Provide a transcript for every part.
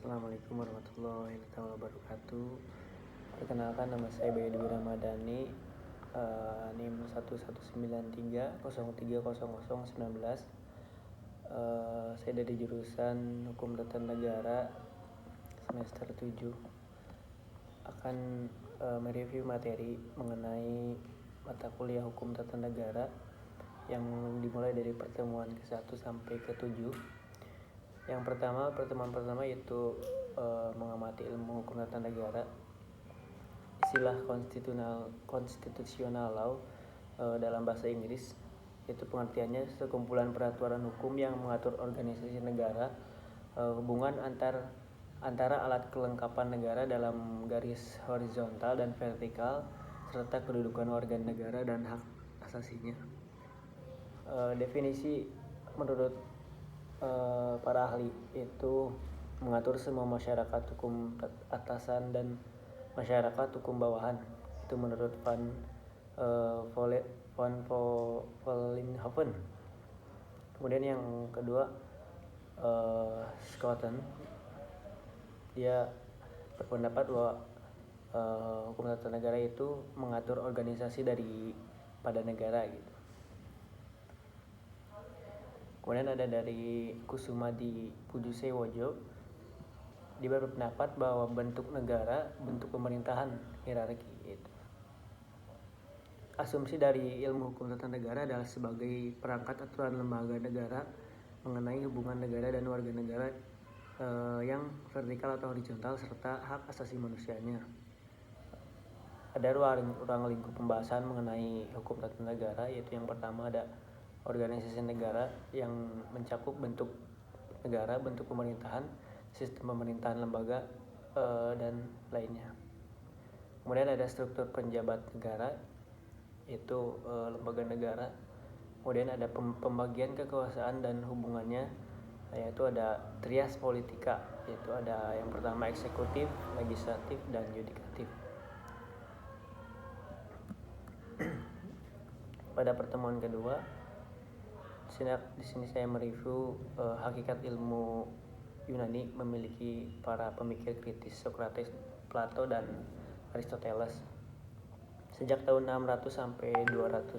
Assalamualaikum warahmatullahi wabarakatuh. Perkenalkan, nama saya Bayu Dwi Ramadhani, NIM 11930300019. Saya dari jurusan Hukum Tata Negara semester 7. Akan mereview materi mengenai mata kuliah Hukum Tata Negara yang dimulai dari pertemuan ke-1 sampai ke-7. Yang pertemuan pertama yaitu mengamati ilmu hukum tata negara. Istilah constitutional law dalam bahasa Inggris, itu pengertiannya sekumpulan peraturan hukum yang mengatur organisasi negara, hubungan antara alat kelengkapan negara dalam garis horizontal dan vertikal, serta kedudukan warga negara dan hak asasinya. Definisi menurut para ahli itu mengatur semua masyarakat hukum atasan dan masyarakat hukum bawahan. Itu menurut Van Vollenhoven. Kemudian yang kedua, Schouten, dia berpendapat bahwa hukum tata negara itu mengatur organisasi pada negara gitu. Kemudian ada dari Kusumadi Pujusewojo, dia berpendapat bahwa bentuk negara, bentuk pemerintahan, hierarki gitu. Asumsi dari ilmu hukum tata negara adalah sebagai perangkat aturan lembaga negara mengenai hubungan negara dan warga negara yang vertikal atau horizontal serta hak asasi manusianya. Ada ruang lingkup pembahasan mengenai hukum tata negara, yaitu yang pertama ada organisasi negara yang mencakup bentuk negara, bentuk pemerintahan, sistem pemerintahan lembaga, dan lainnya. Kemudian ada struktur penjabat negara, yaitu lembaga negara. Kemudian ada pembagian kekuasaan dan hubungannya, yaitu ada trias politika, yaitu ada yang pertama eksekutif, legislatif, dan yudikatif. Pada pertemuan kedua, di sini saya mereview hakikat ilmu Yunani memiliki para pemikir kritis Socrates, Plato, dan Aristoteles. Sejak tahun 600 sampai 200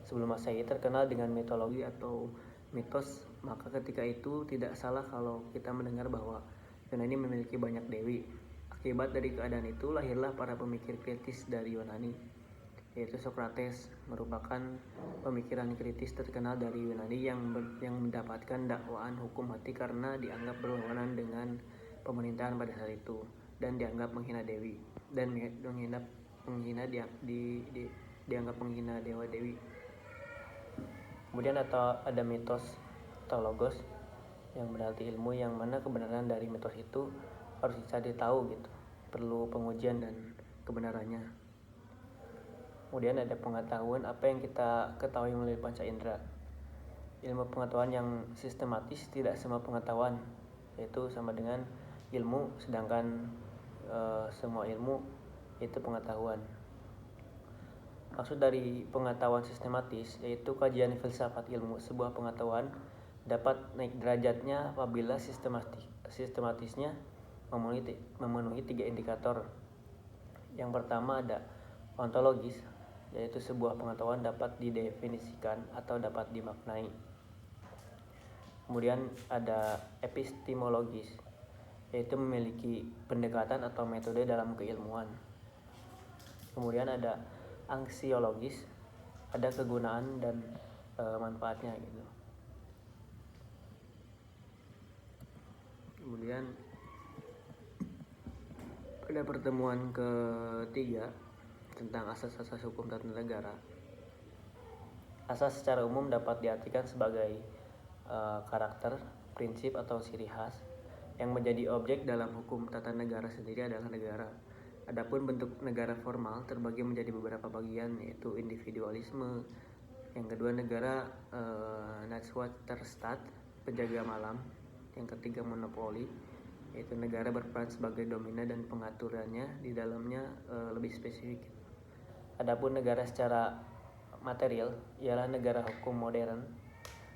sebelum Masehi terkenal dengan mitologi atau mitos, maka ketika itu tidak salah kalau kita mendengar bahwa Yunani memiliki banyak dewi. Akibat dari keadaan itu lahirlah para pemikir kritis dari Yunani, yaitu Socrates, merupakan pemikiran kritis terkenal dari Yunani yang mendapatkan dakwaan hukum mati karena dianggap berlawanan dengan pemerintahan pada saat itu dan dianggap menghina dewi dan dianggap menghina dewa dewi. Kemudian ada mitos atau logos yang berarti ilmu, yang mana kebenaran dari mitos itu harus dicari tahu gitu, perlu pengujian dan kebenarannya. Kemudian ada pengetahuan, apa yang kita ketahui melalui panca indera. Ilmu pengetahuan yang sistematis, tidak semua pengetahuan, yaitu sama dengan ilmu, sedangkan semua ilmu itu pengetahuan. Maksud dari pengetahuan sistematis yaitu kajian filsafat ilmu. Sebuah pengetahuan dapat naik derajatnya apabila sistematisnya memenuhi 3 indikator. Yang pertama ada ontologis, yaitu sebuah pengetahuan dapat didefinisikan atau dapat dimaknai. Kemudian ada epistemologis, yaitu memiliki pendekatan atau metode dalam keilmuan. Kemudian ada aksiologis, ada kegunaan dan manfaatnya gitu. Kemudian pada pertemuan ketiga tentang asas-asas hukum tata negara. Asas secara umum dapat diartikan sebagai karakter, prinsip atau ciri khas yang menjadi objek dalam hukum tata negara sendiri adalah negara. Adapun bentuk negara formal terbagi menjadi beberapa bagian, yaitu individualisme. Yang kedua negara Nachtwaterstaat, penjaga malam. Yang ketiga monopoli, yaitu negara berperan sebagai dominan dan pengaturannya di dalamnya lebih spesifik. Adapun negara secara material ialah negara hukum modern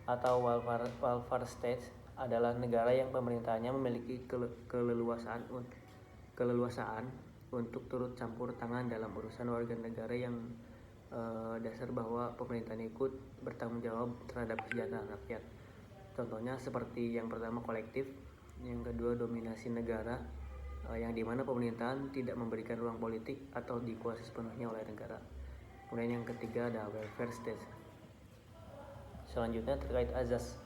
atau welfare state adalah negara yang pemerintahnya memiliki keleluasaan untuk turut campur tangan dalam urusan warga negara yang dasar bahwa pemerintahan ikut bertanggung jawab terhadap kesejahteraan rakyat. Contohnya seperti yang pertama kolektif, yang kedua dominasi negara, yang dimana pemerintahan tidak memberikan ruang politik atau dikuasai sepenuhnya oleh negara. Kemudian yang ketiga ada welfare state. Selanjutnya terkait azas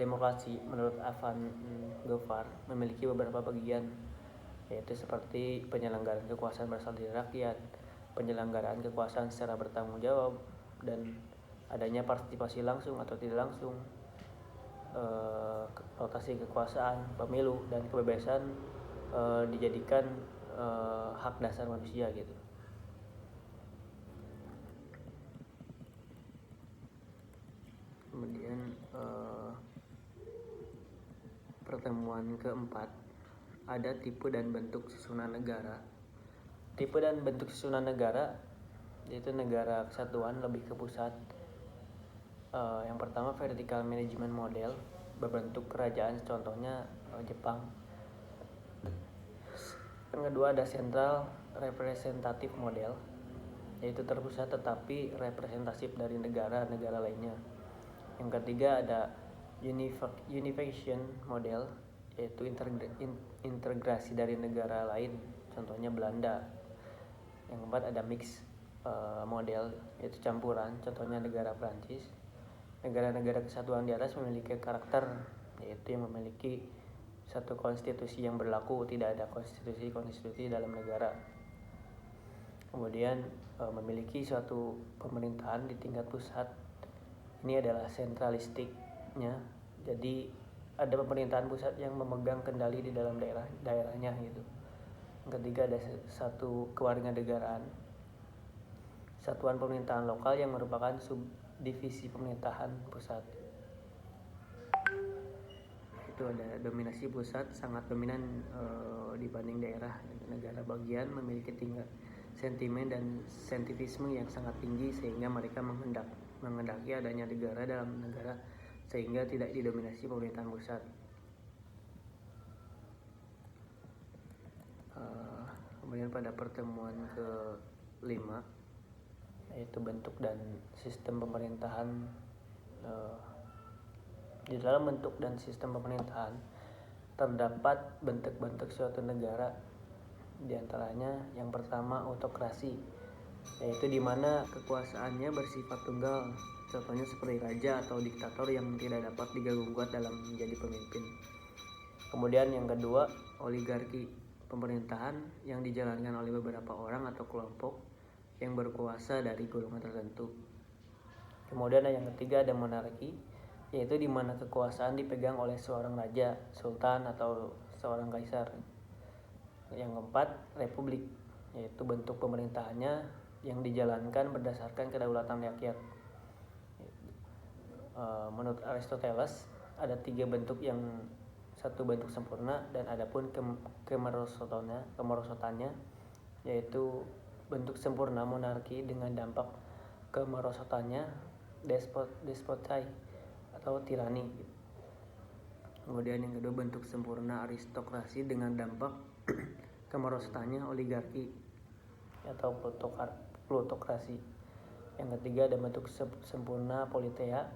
demokrasi, menurut Avan Gofar memiliki beberapa bagian, yaitu seperti penyelenggaraan kekuasaan berasal dari rakyat, penyelenggaraan kekuasaan secara bertanggung jawab, dan adanya partisipasi langsung atau tidak langsung, rotasi kekuasaan, pemilu, dan kebebasan dijadikan hak dasar manusia gitu. Kemudian pertemuan keempat, ada tipe dan bentuk susunan negara. Tipe dan bentuk susunan negara yaitu negara kesatuan lebih ke pusat. Yang pertama vertical management model berbentuk kerajaan, contohnya Jepang. Yang kedua ada central representative model, yaitu terpusat tetapi representatif dari negara-negara lainnya. Yang ketiga ada unification model, yaitu integrasi dari negara lain, contohnya Belanda. Yang keempat ada mix model, yaitu campuran, contohnya negara Prancis. Negara-negara kesatuan di atas memiliki karakter, yaitu yang memiliki satu konstitusi yang berlaku, tidak ada konstitusi dalam negara. Kemudian memiliki suatu pemerintahan di tingkat pusat. Ini adalah sentralistiknya, jadi ada pemerintahan pusat yang memegang kendali di dalam daerahnya gitu. Yang ketiga ada satu kewarganegaraan, satuan pemerintahan lokal yang merupakan subdivisi pemerintahan pusat. Itu ada dominasi pusat sangat dominan dibanding daerah. Negara bagian memiliki tingkat sentimen dan sentivisme yang sangat tinggi sehingga mereka menghendaki adanya negara dalam negara sehingga tidak didominasi pemerintahan pusat. Kemudian pada pertemuan ke-5 yaitu bentuk dan sistem pemerintahan. Di dalam bentuk dan sistem pemerintahan terdapat bentuk-bentuk suatu negara. Di antaranya yang pertama autokrasi, yaitu di mana kekuasaannya bersifat tunggal, contohnya seperti raja atau diktator yang tidak dapat diganggu-gugat dalam menjadi pemimpin. Kemudian yang kedua oligarki, pemerintahan yang dijalankan oleh beberapa orang atau kelompok yang berkuasa dari golongan tertentu. Kemudian yang ketiga ada monarki, yaitu di mana kekuasaan dipegang oleh seorang raja, sultan, atau seorang kaisar. Yang keempat republik, yaitu bentuk pemerintahannya yang dijalankan berdasarkan kedaulatan rakyat. Menurut Aristoteles ada 3 bentuk, yang satu bentuk sempurna dan adapun kemerosotannya, yaitu bentuk sempurna monarki dengan dampak kemerosotannya despotai atau tirani. Kemudian yang kedua bentuk sempurna aristokrasi dengan dampak kemerosotannya oligarki atau plutokrasi. Yang ketiga ada bentuk sempurna politeia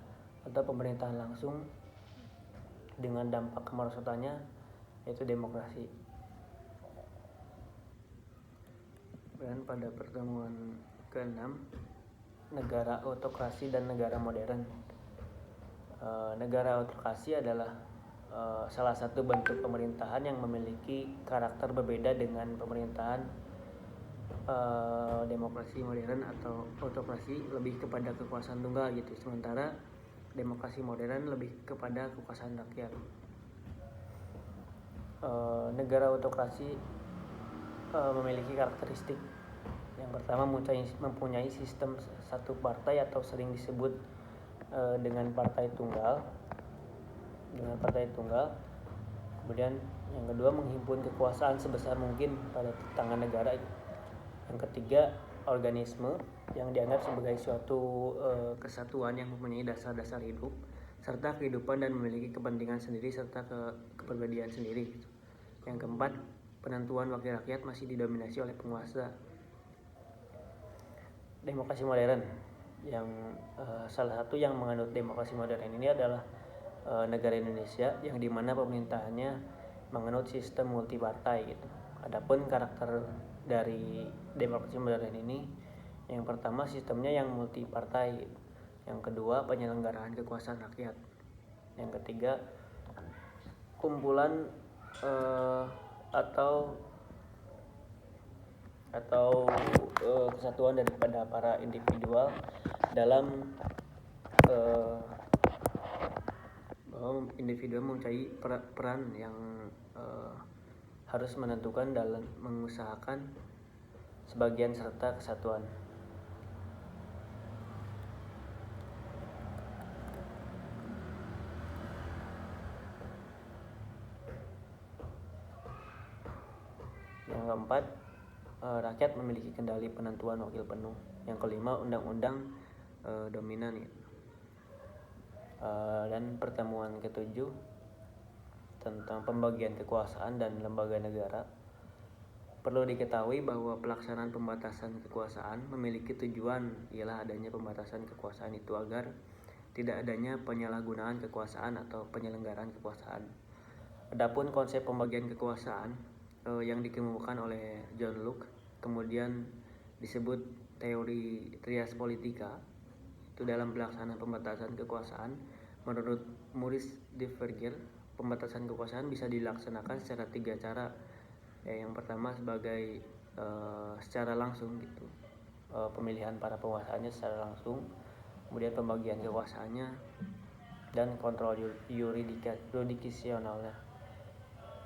atau pemerintahan langsung dengan dampak kemerosotannya, yaitu demokrasi. Dan pada pertemuan ke-6 negara autokrasi dan negara modern. Negara autokrasi adalah salah satu bentuk pemerintahan yang memiliki karakter berbeda dengan pemerintahan demokrasi modern atau autokrasi lebih kepada kekuasaan tunggal gitu, sementara demokrasi modern lebih kepada kekuasaan rakyat. Negara autokrasi memiliki karakteristik. Yang pertama mempunyai sistem satu partai atau sering disebut dengan partai tunggal. Kemudian yang kedua menghimpun kekuasaan sebesar mungkin pada tangan negara. Yang ketiga organisme yang dianggap sebagai suatu kesatuan yang mempunyai dasar-dasar hidup serta kehidupan dan memiliki kepentingan sendiri serta kepribadian sendiri gitu. Yang keempat, penentuan wakil rakyat masih didominasi oleh penguasa. Demokrasi modern yang salah satu yang menganut demokrasi modern ini adalah negara Indonesia yang dimana pemerintahannya menganut sistem multipartai gitu. Adapun karakter dari demokrasi modern ini, yang pertama sistemnya yang multipartai gitu. Yang kedua, penyelenggaraan kekuasaan rakyat. Yang ketiga, kumpulan atau kesatuan daripada para individual dalam bahwa individu mempunyai peran yang harus menentukan dalam mengusahakan sebagian serta kesatuan. Yang keempat, rakyat memiliki kendali penentuan wakil penuh. Yang kelima, undang-undang dominan gitu. Dan pertemuan ketujuh tentang pembagian kekuasaan dan lembaga negara. Perlu diketahui bahwa pelaksanaan pembatasan kekuasaan memiliki tujuan, ialah adanya pembatasan kekuasaan itu agar tidak adanya penyalahgunaan kekuasaan atau penyelenggaraan kekuasaan. Adapun konsep pembagian kekuasaan yang dikemukakan oleh John Locke, kemudian disebut teori trias politika, itu dalam pelaksanaan pembatasan kekuasaan. Menurut Maurice Duverger, pembatasan kekuasaan bisa dilaksanakan secara 3 cara. Yang pertama sebagai secara langsung gitu, pemilihan para penguasanya secara langsung, kemudian pembagian kekuasaannya dan kontrol yurisdiksionalnya.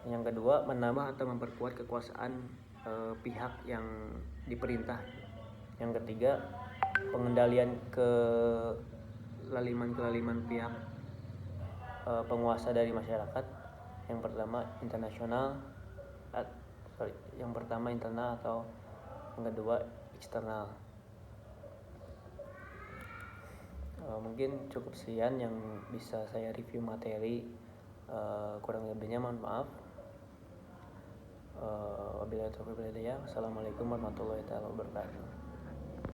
Yang kedua, menambah atau memperkuat kekuasaan pihak yang diperintah. Yang ketiga, pengendalian kelaliman pihak penguasa dari masyarakat. Yang pertama internal atau yang kedua eksternal. Mungkin cukup sekian yang bisa saya review materi, kurang lebihnya mohon maaf. Wabillahi taufiq wal hidayah. Wassalamualaikum warahmatullahi wabarakatuh.